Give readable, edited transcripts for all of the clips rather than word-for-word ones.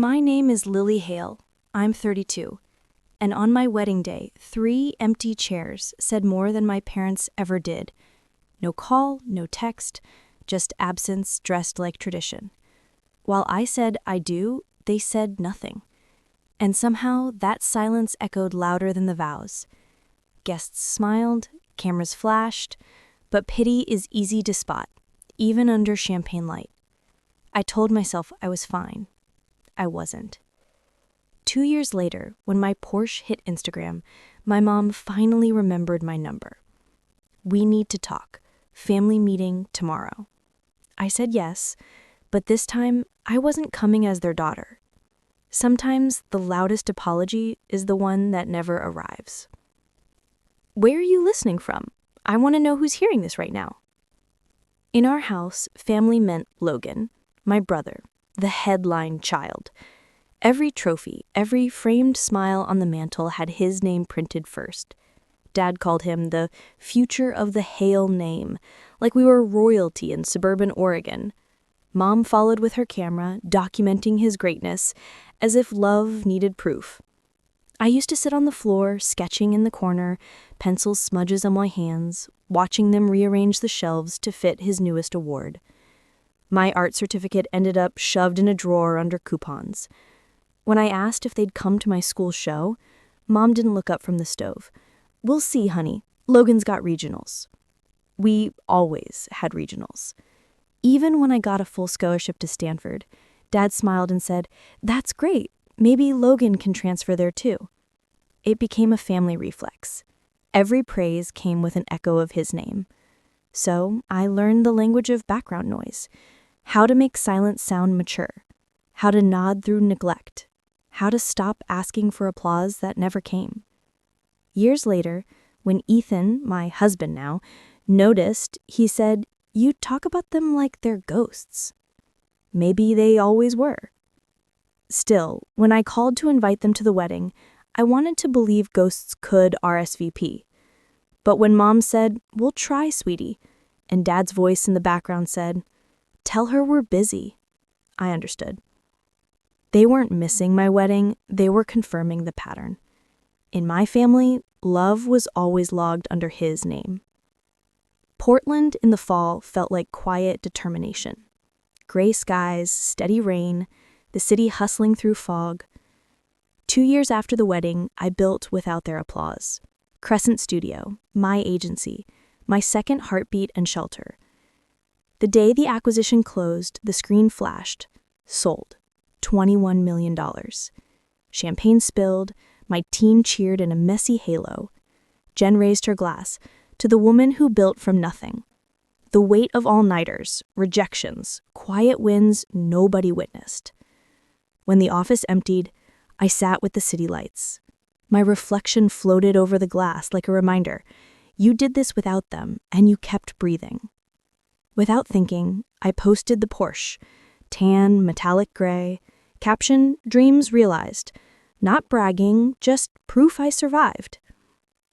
My name is Lily Hale. I'm 32. And on my wedding day, 3 empty chairs said more than my parents ever did. No call, no text, just absence dressed like tradition. While I said I do, they said nothing. And somehow that silence echoed louder than the vows. Guests smiled, cameras flashed, but pity is easy to spot, even under champagne light. I told myself I was fine. I wasn't. 2 years later, when my Porsche hit Instagram, my mom finally remembered my number. We need to talk. Family meeting tomorrow. I said yes, but this time I wasn't coming as their daughter. Sometimes the loudest apology is the one that never arrives. Where are you listening from? I want to know who's hearing this right now. In our house, family meant Logan, my brother, the headline child. Every trophy, every framed smile on the mantle had his name printed first. Dad called him the future of the Hale name, like we were royalty in suburban Oregon. Mom followed with her camera, documenting his greatness, as if love needed proof. I used to sit on the floor, sketching in the corner, pencil smudges on my hands, watching them rearrange the shelves to fit his newest award. My art certificate ended up shoved in a drawer under coupons. When I asked if they'd come to my school show, Mom didn't look up from the stove. We'll see, honey. Logan's got regionals. We always had regionals. Even when I got a full scholarship to Stanford, Dad smiled and said, "That's great. Maybe Logan can transfer there too." It became a family reflex. Every praise came with an echo of his name. So I learned the language of background noise, how to make silence sound mature, how to nod through neglect, how to stop asking for applause that never came. Years later, when Ethan, my husband now, noticed, he said, "You talk about them like they're ghosts." Maybe they always were. Still, when I called to invite them to the wedding, I wanted to believe ghosts could RSVP. But when Mom said, "We'll try, sweetie," and Dad's voice in the background said, "Tell her we're busy," I understood. They weren't missing my wedding, they were confirming the pattern. In my family, love was always logged under his name. Portland in the fall felt like quiet determination. Gray skies, steady rain, the city hustling through fog. 2 years after the wedding, I built without their applause. Crescent Studio, my agency, my second heartbeat and shelter. The day the acquisition closed, the screen flashed. Sold. $21 million. Champagne spilled. My team cheered in a messy halo. Jen raised her glass to the woman who built from nothing. The weight of all-nighters, rejections, quiet wins nobody witnessed. When the office emptied, I sat with the city lights. My reflection floated over the glass like a reminder. You did this without them, and you kept breathing. Without thinking, I posted the Porsche. Tan, metallic gray. Caption, "Dreams realized." Not bragging, just proof I survived.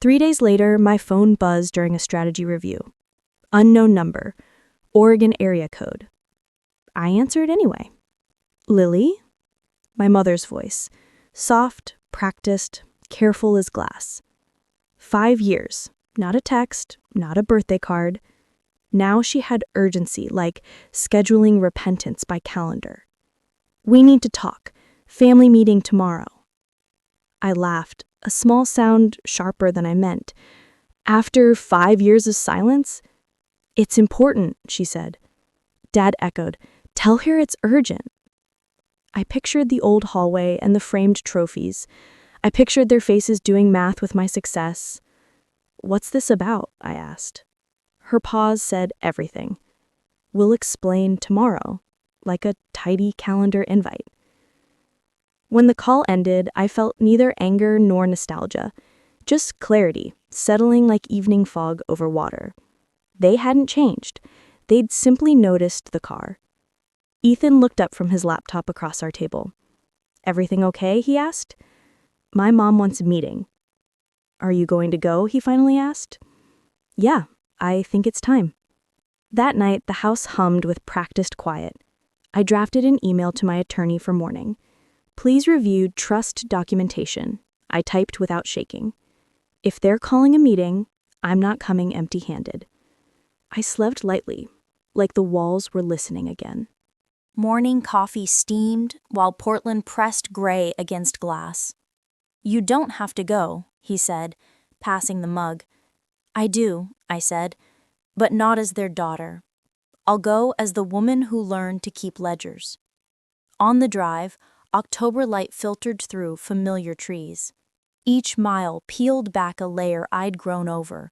3 days later, my phone buzzed during a strategy review. Unknown number. Oregon area code. I answered anyway. "Lily?" My mother's voice. Soft, practiced, careful as glass. 5 years. Not a text, not a birthday card. Now she had urgency, like scheduling repentance by calendar. "We need to talk. Family meeting tomorrow." I laughed, a small sound sharper than I meant. After 5 years of silence? "It's important," she said. Dad echoed, "Tell her it's urgent." I pictured the old hallway and the framed trophies. I pictured their faces doing math with my success. "What's this about?" I asked. Her pause said everything. "We'll explain tomorrow," like a tidy calendar invite. When the call ended, I felt neither anger nor nostalgia, just clarity, settling like evening fog over water. They hadn't changed. They'd simply noticed the car. Ethan looked up from his laptop across our table. "Everything okay?" he asked. "My mom wants a meeting." "Are you going to go?" he finally asked. "Yeah, I think it's time." That night, the house hummed with practiced quiet. I drafted an email to my attorney for mourning. Please review trust documentation. I typed without shaking. If they're calling a meeting, I'm not coming empty-handed. I slept lightly, like the walls were listening again. Morning coffee steamed while Portland pressed gray against glass. "You don't have to go," he said, passing the mug. "I do," I said, "but not as their daughter. I'll go as the woman who learned to keep ledgers." On the drive, October light filtered through familiar trees. Each mile peeled back a layer I'd grown over.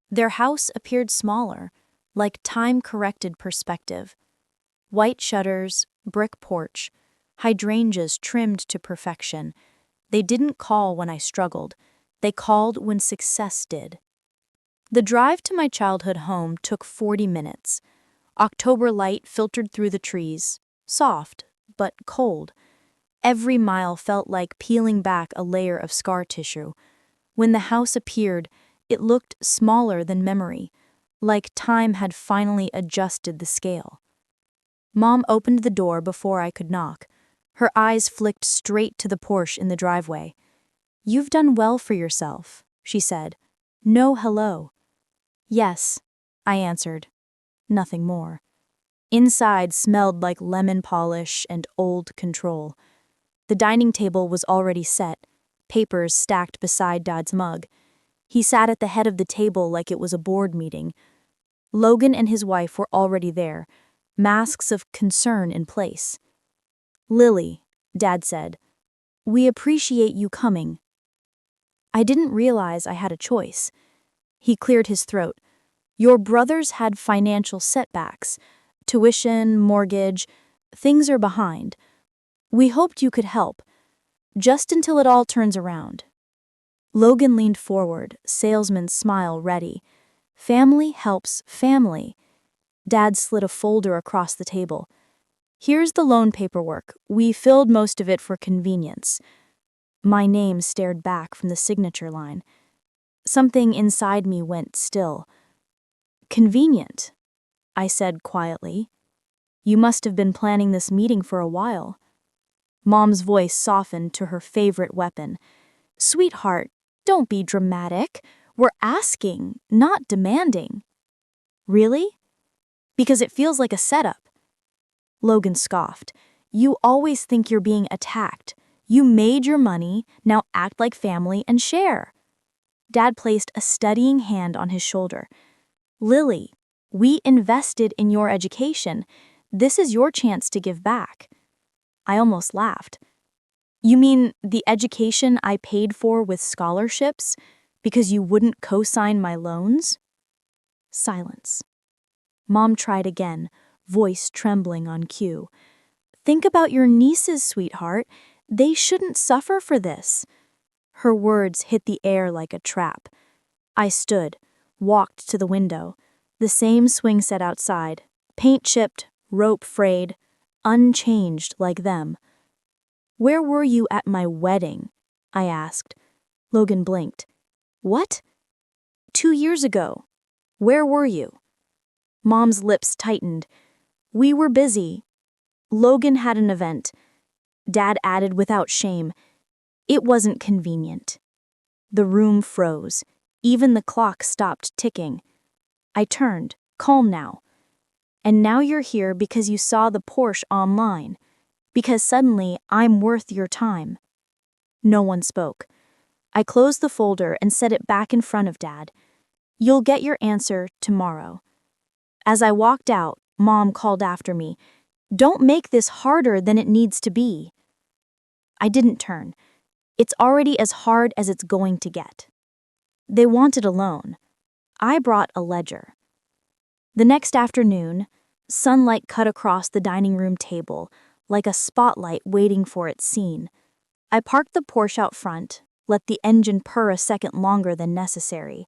Their house appeared smaller, like time-corrected perspective. White shutters, brick porch, hydrangeas trimmed to perfection. They didn't call when I struggled. They called when success did. The drive to my childhood home took 40 minutes. October light filtered through the trees, soft but cold. Every mile felt like peeling back a layer of scar tissue. When the house appeared, it looked smaller than memory, like time had finally adjusted the scale. Mom opened the door before I could knock. Her eyes flicked straight to the Porsche in the driveway. "You've done well for yourself," she said. "No hello." "Yes," I answered. Nothing more. Inside smelled like lemon polish and old control. The dining table was already set, papers stacked beside Dad's mug. He sat at the head of the table like it was a board meeting. Logan and his wife were already there, masks of concern in place. "Lily," Dad said, "we appreciate you coming." I didn't realize I had a choice. He cleared his throat. "Your brothers had financial setbacks. Tuition, mortgage, things are behind. We hoped you could help, just until it all turns around." Logan leaned forward, salesman's smile ready. "Family helps family." Dad slid a folder across the table. "Here's the loan paperwork. We filled most of it for convenience." My name stared back from the signature line. Something inside me went still. "Convenient," I said quietly. "You must have been planning this meeting for a while." Mom's voice softened to her favorite weapon. "Sweetheart, don't be dramatic. We're asking, not demanding." "Really?" "Because it feels like a setup." Logan scoffed. "You always think you're being attacked. You made your money, now act like family and share." Dad placed a steadying hand on his shoulder. "Lily, we invested in your education. This is your chance to give back." I almost laughed. "You mean the education I paid for with scholarships because you wouldn't co-sign my loans?" Silence. Mom tried again, voice trembling on cue. "Think about your nieces, sweetheart. They shouldn't suffer for this." Her words hit the air like a trap. I stood, walked to the window. The same swing set outside, paint chipped, rope frayed, unchanged like them. "Where were you at my wedding?" I asked. Logan blinked. "What?" "2 years ago. Where were you?" Mom's lips tightened. "We were busy. Logan had an event." Dad added without shame, "It wasn't convenient." The room froze. Even the clock stopped ticking. I turned, calm now. "And now you're here because you saw the Porsche online. Because suddenly I'm worth your time." No one spoke. I closed the folder and set it back in front of Dad. "You'll get your answer tomorrow." As I walked out, Mom called after me, "Don't make this harder than it needs to be." I didn't turn. It's already as hard as it's going to get. They wanted a loan. I brought a ledger. The next afternoon, sunlight cut across the dining room table, like a spotlight waiting for its scene. I parked the Porsche out front, let the engine purr a second longer than necessary.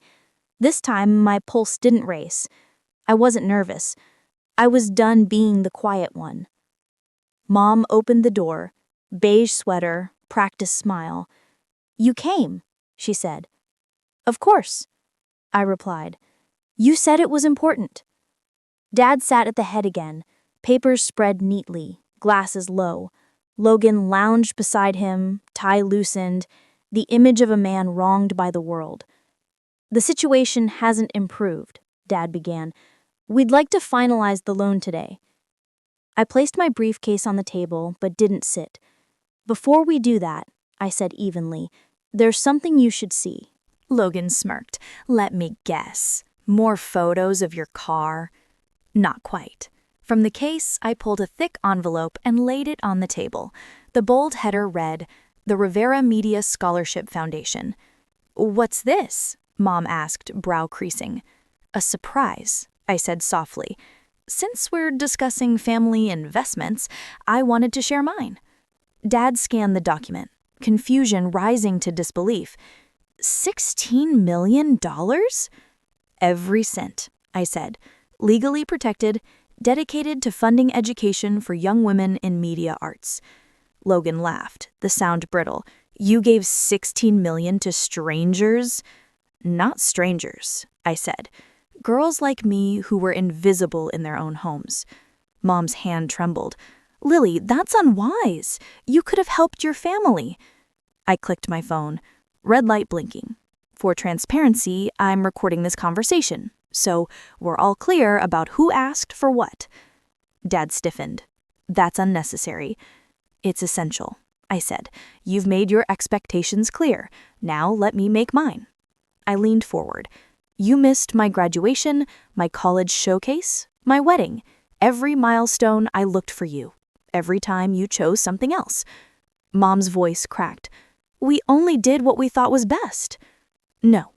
This time, my pulse didn't race. I wasn't nervous. I was done being the quiet one. Mom opened the door, beige sweater, practiced smile. "You came," she said. "Of course," I replied. "You said it was important." Dad sat at the head again, papers spread neatly, glasses low. Logan lounged beside him, tie loosened, the image of a man wronged by the world. "The situation hasn't improved," Dad began. "We'd like to finalize the loan today." I placed my briefcase on the table, but didn't sit. "Before we do that," I said evenly, "there's something you should see." Logan smirked. "Let me guess. More photos of your car?" Not quite. From the case, I pulled a thick envelope and laid it on the table. The bold header read, "The Rivera Media Scholarship Foundation." "What's this?" Mom asked, brow creasing. "A surprise," I said softly. "Since we're discussing family investments, I wanted to share mine." Dad scanned the document, confusion rising to disbelief. $16 million? "Every cent," I said. "Legally protected, dedicated to funding education for young women in media arts." Logan laughed, the sound brittle. "You gave $16 million to strangers?" "Not strangers," I said. "Girls like me who were invisible in their own homes." Mom's hand trembled. "Lily, that's unwise. You could have helped your family." I clicked my phone. Red light blinking. For transparency, I'm recording this conversation, so we're all clear about who asked for what. Dad stiffened. "That's unnecessary." "It's essential," I said. "You've made your expectations clear. Now let me make mine." I leaned forward. "You missed my graduation, my college showcase, my wedding. Every milestone I looked for you. Every time you chose something else." Mom's voice cracked. "We only did what we thought was best." "No,"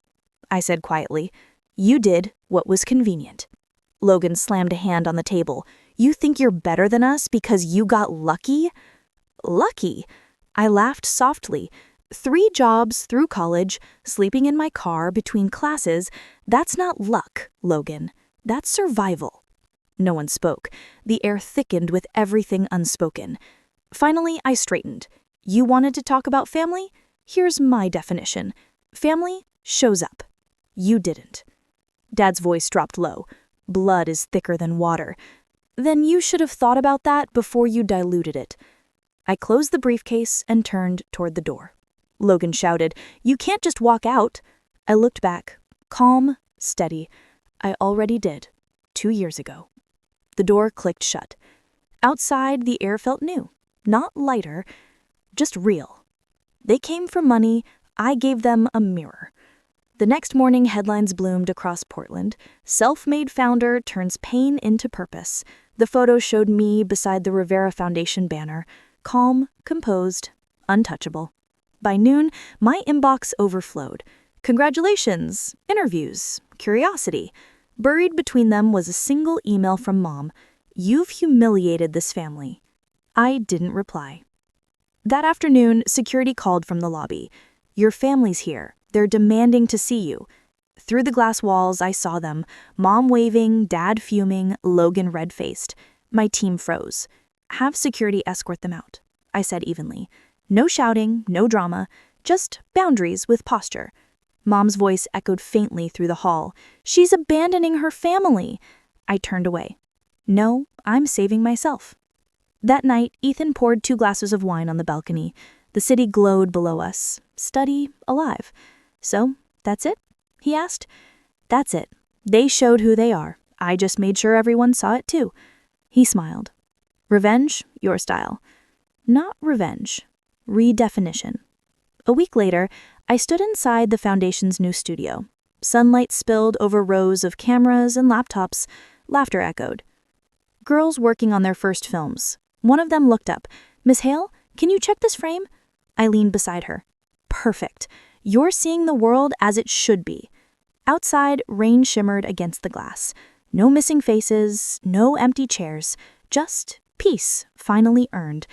I said quietly. "You did what was convenient." Logan slammed a hand on the table. "You think you're better than us because you got lucky?" "Lucky?" I laughed softly. 3 jobs through college, sleeping in my car between classes, that's not luck, Logan. That's survival." No one spoke. The air thickened with everything unspoken. Finally, I straightened. "You wanted to talk about family? Here's my definition. Family shows up. You didn't." Dad's voice dropped low. "Blood is thicker than water." "Then you should have thought about that before you diluted it." I closed the briefcase and turned toward the door. Logan shouted, "You can't just walk out." I looked back, calm, steady. I already did, 2 years ago. The door clicked shut. Outside, the air felt new, not lighter, just real. They came for money, I gave them a mirror. The next morning, headlines bloomed across Portland. "Self-made founder turns pain into purpose." The photo showed me beside the Rivera Foundation banner, calm, composed, untouchable. By noon, my inbox overflowed. Congratulations, interviews, curiosity. Buried between them was a single email from Mom. "You've humiliated this family." I didn't reply. That afternoon, security called from the lobby. "Your family's here. They're demanding to see you." Through the glass walls, I saw them. Mom waving, Dad fuming, Logan red-faced. My team froze. "Have security escort them out," I said evenly. "No shouting, no drama, just boundaries with posture." Mom's voice echoed faintly through the hall. "She's abandoning her family." I turned away. "No, I'm saving myself." That night, Ethan poured 2 glasses of wine on the balcony. The city glowed below us, steady, alive. "So, that's it?" he asked. "That's it. They showed who they are. I just made sure everyone saw it too." He smiled. "Revenge, your style." "Not revenge. Redefinition." A week later, I stood inside the Foundation's new studio. Sunlight spilled over rows of cameras and laptops. Laughter echoed. Girls working on their first films. One of them looked up. "Miss Hale, can you check this frame?" I leaned beside her. "Perfect. You're seeing the world as it should be." Outside, rain shimmered against the glass. No missing faces, no empty chairs, just peace finally earned.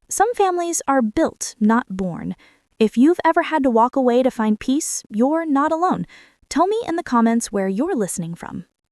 Some families are built, not born. If you've ever had to walk away to find peace, you're not alone. Tell me in the comments where you're listening from.